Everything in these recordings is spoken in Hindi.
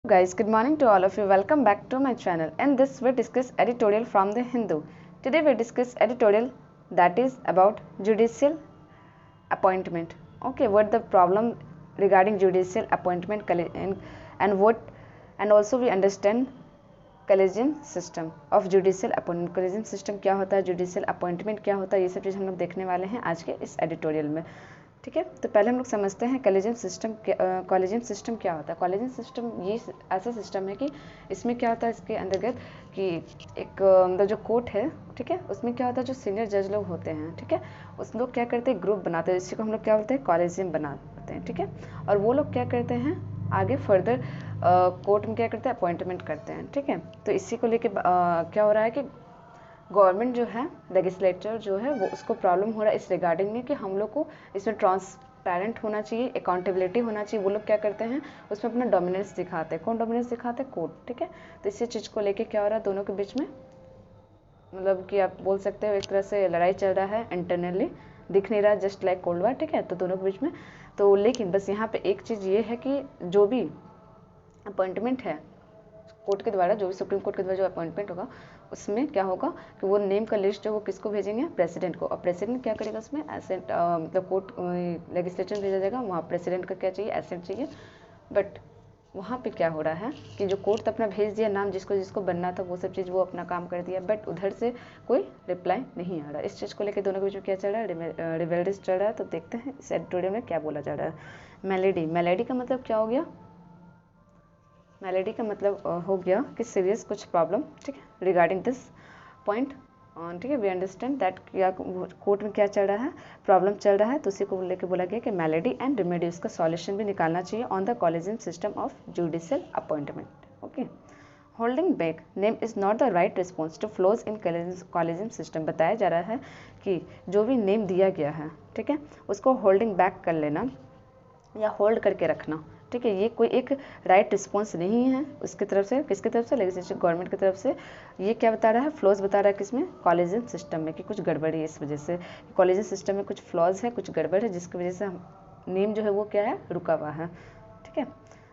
Guys, good morning to all of you. Welcome back to my channel. In this we discuss editorial from the Hindu. Today we discuss editorial that is about judicial appointment. Okay, what the problem regarding judicial appointment and also we understand collegium system of judicial appointment. collegium system क्या होता है, judicial appointment क्या होता है, ये सब चीज़ हम लोग देखने वाले हैं आज के इस एडिटोरियल में. ठीक है, तो पहले हम लोग समझते हैं कॉलेजियम सिस्टम. कॉलेजियम सिस्टम क्या होता है. कॉलेजियम सिस्टम ये ऐसा सिस्टम है कि इसमें क्या होता है, इसके अंतर्गत कि एक मतलब जो कोर्ट है, ठीक है, उसमें क्या होता है, जो सीनियर जज लोग होते हैं, ठीक है, उस लोग क्या करते हैं, ग्रुप बनाते हैं, इसी को हम लोग क्या बोलते हैं, कॉलेजियम बनाते हैं. ठीक है, और वो लोग क्या करते हैं, आगे फर्दर कोर्ट में क्या करते हैं, अपॉइंटमेंट करते हैं. ठीक है, तो इसी को लेके क्या हो रहा है कि गवर्नमेंट जो है, लेजिस्लेचर जो है, वो उसको प्रॉब्लम हो रहा है इस रिगार्डिंग में कि हम लोग को इसमें ट्रांसपेरेंट होना चाहिए, अकाउंटेबिलिटी होना चाहिए. वो लोग क्या करते हैं, उसमें अपना डोमिनेंस दिखाते हैं. कौन डोमिनेंस दिखाते हैं, कोर्ट. ठीक है, तो इसी चीज़ को लेके क्या हो रहा है, दोनों के बीच में मतलब कि आप बोल सकते हो एक तरह से लड़ाई चल रहा है. इंटरनली दिख नहीं रहा, जस्ट लाइक कोल्ड वार. ठीक है, तो दोनों के बीच में तो लेकिन बस यहाँ पे एक चीज़ ये है कि जो भी अपॉइंटमेंट है कोर्ट के द्वारा, जो भी सुप्रीम कोर्ट के द्वारा जो अपॉइंटमेंट होगा, उसमें क्या होगा कि वो नेम का लिस्ट जो वो किसको भेजेंगे, प्रेसिडेंट को. और प्रेसिडेंट क्या करेगा, उसमें एसेंट मतलब कोर्ट लेजिस्लेचर भेजा जाएगा, वहाँ प्रेसिडेंट का क्या चाहिए, एसेंट चाहिए. बट वहाँ पे क्या हो रहा है कि जो कोर्ट अपना भेज दिया नाम, जिसको जिसको बनना था वो सब चीज़ वो अपना काम कर दिया, बट उधर से कोई रिप्लाई नहीं आ रहा. इस चीज़ को लेकर दोनों के बीच में क्या चल रहा है, रिवेल्डिस चल रहा है. तो देखते हैं इस एडिटोरियल में क्या बोला जा रहा है. मेलेडी. मेलेडी का मतलब क्या हो गया, मेलेडी का मतलब हो गया कि सीरियस कुछ प्रॉब्लम. ठीक है, रिगार्डिंग दिस पॉइंट. ठीक है, वी अंडरस्टैंड दैट क्या कोर्ट में क्या चल रहा है, प्रॉब्लम चल रहा है. तो उसी को लेकर बोला गया कि मेलेडी एंड रेमेडी, उसका सॉल्यूशन भी निकालना चाहिए on the collegium system of judicial appointment. Okay, holding back name is not the right response to flaws in collegium system. बताया जा रहा है कि जो भी नेम दिया गया है, ठीक है, उसको होल्डिंग बैक कर लेना या होल्ड करके रखना. ठीक है, ये कोई एक राइट रिस्पॉन्स नहीं है उसकी तरफ से. किसकी तरफ से, लेजिस्लेचर गवर्नमेंट की तरफ से. ये क्या बता रहा है, फ्लॉज बता रहा है किसमें, कॉलेजियम सिस्टम में, कि कुछ गड़बड़ है. इस वजह से कॉलेजियम सिस्टम में कुछ फ्लॉज है, कुछ गड़बड़ है, जिसकी वजह से नेम जो है वो क्या है, रुका हुआ है. ठीक है,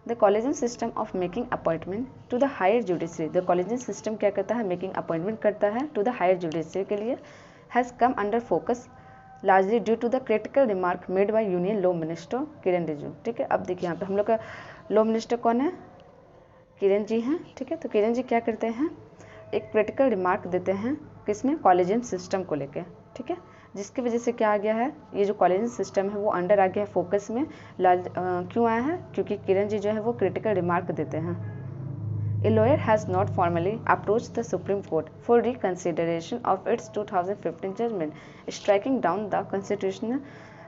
the collegium system of making appointment to the higher judiciary. The collegium system क्या करता है, मेकिंग अपॉइंटमेंट करता है टू द हायर जुडिशरी के लिए. Has come under focus largely due to the critical remark made by union law minister Kiren Rijiju. ठीक है, अब देखिए यहाँ पे हम लोग का लॉ मिनिस्टर कौन है, किरण जी हैं. ठीक है, तो किरण जी क्या करते हैं, एक क्रिटिकल रिमार्क देते हैं किसमें, कॉलेजियम सिस्टम को लेके. ठीक है, जिसकी वजह से क्या आ गया है, ये जो कॉलेजियम सिस्टम है वो अंडर आ गया है फोकस में. क्यों आया है, क्योंकि किरण जी जो है वो क्रिटिकल रिमार्क देते हैं. A lawyer has not formally approached the Supreme Court for reconsideration of its 2015 judgment, striking down the constitutional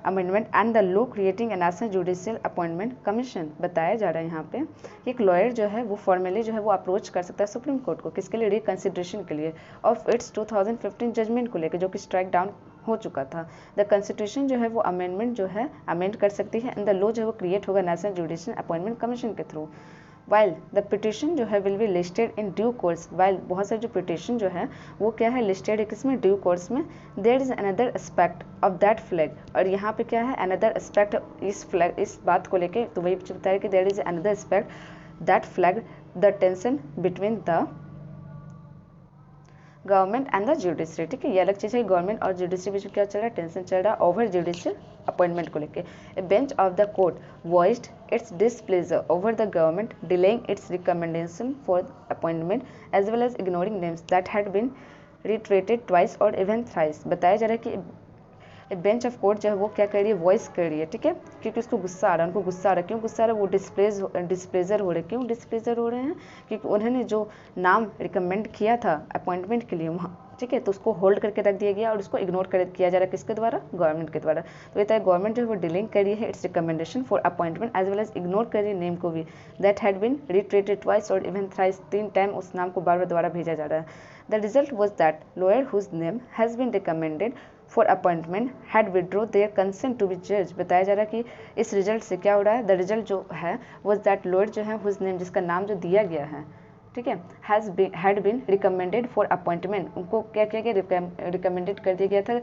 amendment and the law creating a National Judicial Appointment Commission. बताया जा रहा है यहाँ पे कि एक लॉयर जो है वो फॉर्मली जो है वो अप्रोच कर सकता है सुप्रीम कोर्ट को, किसके लिए, रिकन्सिडरेशन के लिए, ऑफ इट्स 2015 जजमेंट को लेकर, जो कि स्ट्राइक डाउन हो चुका था. द कॉन्स्टिट्यूशन जो है वो अमेंडमेंट जो है अमेंड कर सकती है, एंड द लॉ जो है वो क्रिएट होगा नेशनल जुडिशियल अपॉइंटमेंट कमीशन के थ्रू. वाइल द पिटिशन जो है will be listed in due course. While बहुत सारे जो पिटिशन जो है वो क्या है, लिस्टेड है किसमें, ड्यू कोर्स में. There is another aspect of that flag. और यहाँ पे क्या है, अनदर एस्पेक्ट इस फ्लैग, इस बात को लेके, तो वही बताया कि there is another aspect that flag the tension between the government and the judiciary. ठीक है, ये अलग चीज़ है, गवर्नमेंट और जुडिशरी बीच में क्या चल रहा है, टेंशन चल रहा है ओवर जुडिशियल अपॉइंटमेंट को लेके. A bench of the court voiced its displeasure over the government delaying its recommendation for appointment as well as ignoring names that had been reiterated twice और इवन थ्राइस. बताया जा रहा है कि बेंच ऑफ कोर्ट जो है वो क्या कर रही है, वॉइस कर रही है. ठीक है, क्योंकि उसको गुस्सा आ रहा है, उनको गुस्सा आ रहा है. क्यों गुस्सा आ रहा है, वो डिस्प्लेजर हो रहे हैं. क्यों डिस्प्लेजर हो रहे हैं, क्योंकि उन्होंने जो नाम रिकमेंड किया था अपॉइंटमेंट के लिए वहाँ, ठीक है, तो उसको होल्ड करके रख दिया गया और उसको इग्नोर किया जा रहा है किसके द्वारा, गवर्नमेंट के द्वारा. तो ये गवर्नमेंट जो है वो डिलिंग कर रही है its recommendation for appointment as well as ignore कर रही है नेम को भी, that had been reiterated twice और इवन थ्राइस, 3 टाइम उस नाम को बार बार दोबारा भेजा जा रहा है. The result was that lawyer whose name has been recommended for appointment had withdraw their consent to be जज. बताया जा रहा है कि इस रिजल्ट से क्या हो रहा है, द रिजल्ट जो है वॉज दैट लॉयर जो है हुज नेम, जिसका नाम जो दिया गया है, ठीक है, had been recommended for appointment. उनको क्या किया गया, रिकमेंडेड कर दिया गया था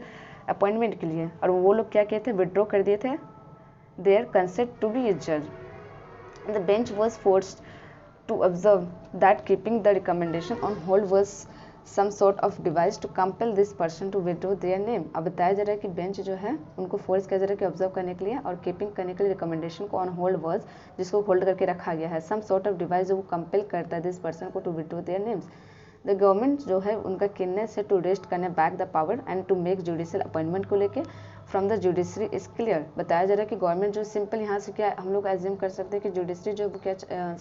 अपॉइंटमेंट के लिए, और वो लोग क्या किए थे, विड्रॉ कर दिए थे देयर कंसेंट टू बी ए जज. The bench was forced to observe that keeping the recommendation on hold was some sort of device to compel this person to withdraw their name। अब बताया जा रहा है कि बेंच जो है उनको फोर्स किया जा रहा है कि ऑब्जर्व करने के लिए और कीपिंग करने के लिए रिकमेंडेशन को ऑन होल्ड वर्ज जिसको होल्ड करके रखा गया है, सम सॉर्ट ऑफ डिवाइस जो वो कंपेल करता है दिस पर्सन को to withdraw their names. The government जो है उनका किन्ने से टू रेस्ट करने back the power and to make judicial appointment को लेके from the judiciary is clear. बताया जा रहा है कि गवर्नमेंट जो सिंपल यहाँ से क्या हम लोग एज्यूम कर सकते हैं कि जुडिशरी जो क्या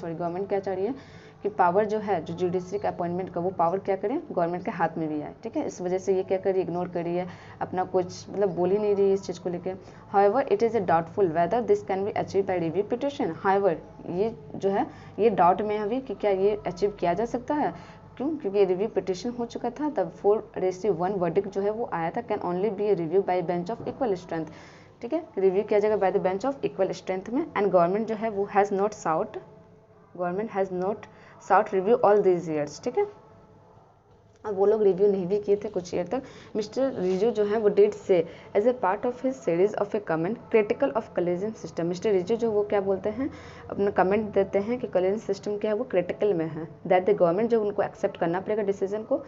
गवर्नमेंट क्या चाह रही है कि पावर जो है जो जुडिशरी का अपॉइंटमेंट का वो पावर क्या करें गवर्नमेंट के हाथ में भी आए, ठीक है। इस वजह से ये क्या कर रही है, इग्नोर कर रही है, अपना कुछ मतलब बोल ही नहीं रही है इस चीज़ को लेकर। However it is a doubtful whether this can be achieve by review petition. However ये जो है ये डाउट में है अभी कि क्या ये अचीव किया जा सकता है, क्यों, क्योंकि रिव्यू पिटिशन हो चुका था। द 4:1 वर्डिक्ट जो है वो आया था, can only be review by bench of equal strength, ठीक है, रिव्यू किया जाएगा by the bench of equal strength में। एंड गवर्नमेंट जो है वो has not sought review all these years, ठीक है। अब वो लोग रिव्यू नहीं भी किए थे कुछ ईयर तक। मिस्टर रिजू जो है वो did say as a part of his series of a comment critical of collegium system. Mister Rijiju जो वो क्या बोलते हैं, अपना कमेंट देते हैं कि कॉलेजियन सिस्टम क्या है वो क्रिटिकल में है। दैट द गवर्नमेंट जो उनको एक्सेप्ट करना पड़ेगा डिसीजन को,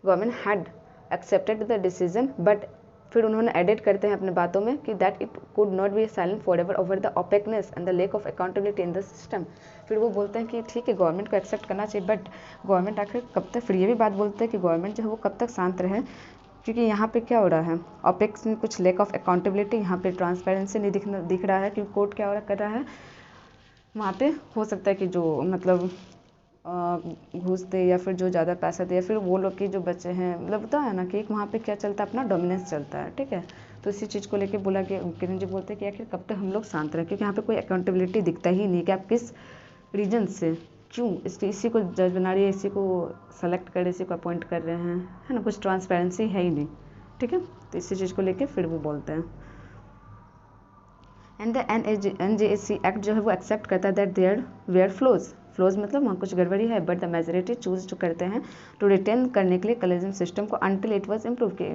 government had accepted the decision but फिर उन्होंने एडिट करते हैं अपने बातों में कि that it could not be silent for ever over the ओपेकनेस and the lake of accountability in the system. फिर वो बोलते हैं कि ठीक है गवर्नमेंट को एक्सेप्ट करना चाहिए बट गवर्नमेंट आखिर कब तक, फिर ये भी बात बोलते हैं कि गवर्नमेंट जो है वो कब तक शांत रहे, क्योंकि यहाँ पे क्या हो रहा है, ओपेक्स में कुछ लेक ऑफ अकाउंटेबिलिटी, यहाँ पे ट्रांसपेरेंसी नहीं दिख रहा है कि कोर्ट क्या कर रहा है। वहाँ पे हो सकता है कि जो मतलब घूस दे या फिर जो ज़्यादा पैसा दे या फिर वो लोग की जो बच्चे हैं, मतलब पता है ना कि एक वहाँ पे क्या चलता है, अपना डोमिनेंस चलता है, ठीक है। तो इसी चीज़ को लेके बोला कि किरण जी बोलते हैं कि आखिर कब तक हम लोग शांत रहें, क्योंकि यहाँ पे कोई अकाउंटेबिलिटी दिखता ही नहीं कि आप किस रीजन से क्यों इसी को जज बना रही है, इसी को सेलेक्ट कर रहे, इसी को अपॉइंट कर रहे हैं, है ना, कुछ ट्रांसपेरेंसी है ही नहीं, ठीक है। तो इसी चीज़ को लेके फिर वो बोलते हैं। एंड द NJSC एक्ट जो है वो एक्सेप्ट करता है दैट देयर वेयर फ्लोज मतलब वहाँ कुछ गड़बड़ी है, बट द मेजोरिटी चूज जो करते हैं टू रिटेन करने के लिए कॉलेजियन सिस्टम को अंटिल इट वाज इम्प्रूव के,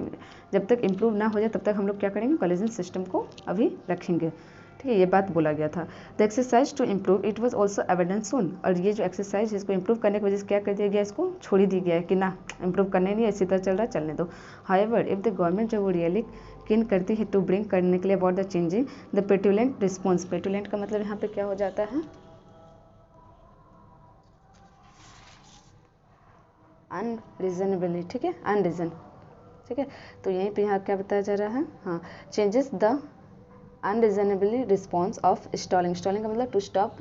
जब तक इम्प्रूव ना हो जाए तब तक हम लोग क्या करेंगे, कॉलेजियन सिस्टम को अभी रखेंगे, ठीक है। ये बात बोला गया था। The exercise to improve it was also evidence shown, और ये जो एक्सरसाइज इसको इम्प्रूव करने की वजह से क्या कर दिया गया, इसको छोड़ ही दिया गया है कि ना इम्प्रूव करने नहीं, इसी तरह चल रहा है चलने दो। हाउएवर इफ द गवर्नमेंट जो वो रियली किन करती है टू ब्रिंग करने के लिए about the changing the petulant response, petulant का मतलब यहाँ पे क्या हो जाता है, अनरीजनेबली, ठीक है, अनरीजन, ठीक है। तो यहीं पे यहाँ क्या बताया जा रहा है, हाँ, changes the unreasonably response of stalling, stalling का मतलब टू स्टॉप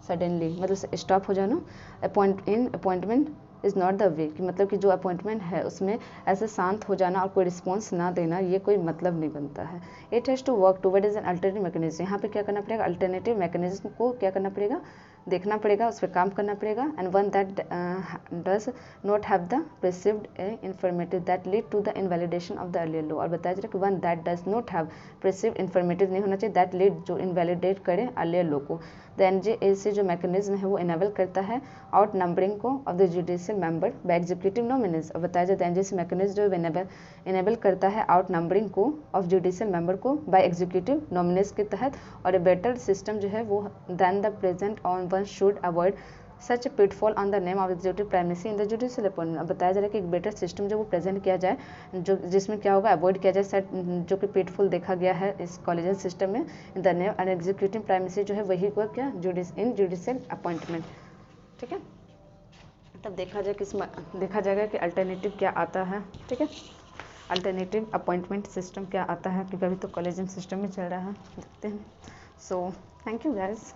सडनली, मतलब स्टॉप हो जाना। Appointment is not the way, कि मतलब कि जो अपॉइंटमेंट है उसमें ऐसे शांत हो जाना और कोई रिस्पॉन्स ना देना ये कोई मतलब नहीं बनता है। It has to work toward is an alternative mechanism, यहाँ पे क्या करना पड़ेगा, अल्टरनेटिव मैकेनिज्म को क्या करना पड़ेगा, देखना पड़ेगा, उस पर काम करना पड़ेगा। And one that does not have the perceived informative that lead to the invalidation of the earlier law, और बताया जा रहा है कि one that does not have perceived informative नहीं होना चाहिए, दैट लीड जो इनवैलिडेट करे अर्लियर लॉ को। द NJSC जो मैकेनिज्म है वो इनेबल करता है आउट नंबरिंग को of the judicial member by executive nominees, और बताया जाता है NJSC मैकेनिज्म जो इनेबल करता है आउट नंबरिंग को ऑफ जुडिशियल मेंबर को बाय एग्जीक्यूटिव नॉमिनीज के तहत, और ए बेटर सिस्टम जो है वो than the present on one should avoid such pitfall on the name of executive primacy in the judicial appointment. अब बताया जा रहा है कि एक बेटर सिस्टम जो वो प्रेजेंट किया जाए, जो जिसमें क्या होगा, अवॉइड किया जाए सच जो कि पिटफॉल देखा गया है इस कॉलेजियन सिस्टम में, the name and executive primacy जो है वही हुआ क्या, इन जुडिशियल अपॉइंटमेंट, ठीक है। तब देखा जाएगा कि अल्टरनेटिव क्या आता है, ठीक है, अल्टरनेटिव अपॉइंटमेंट सिस्टम क्या आता है, क्योंकि अभी तो कॉलेजियन सिस्टम में चल रहा है, देखते हैं। So thank you guys.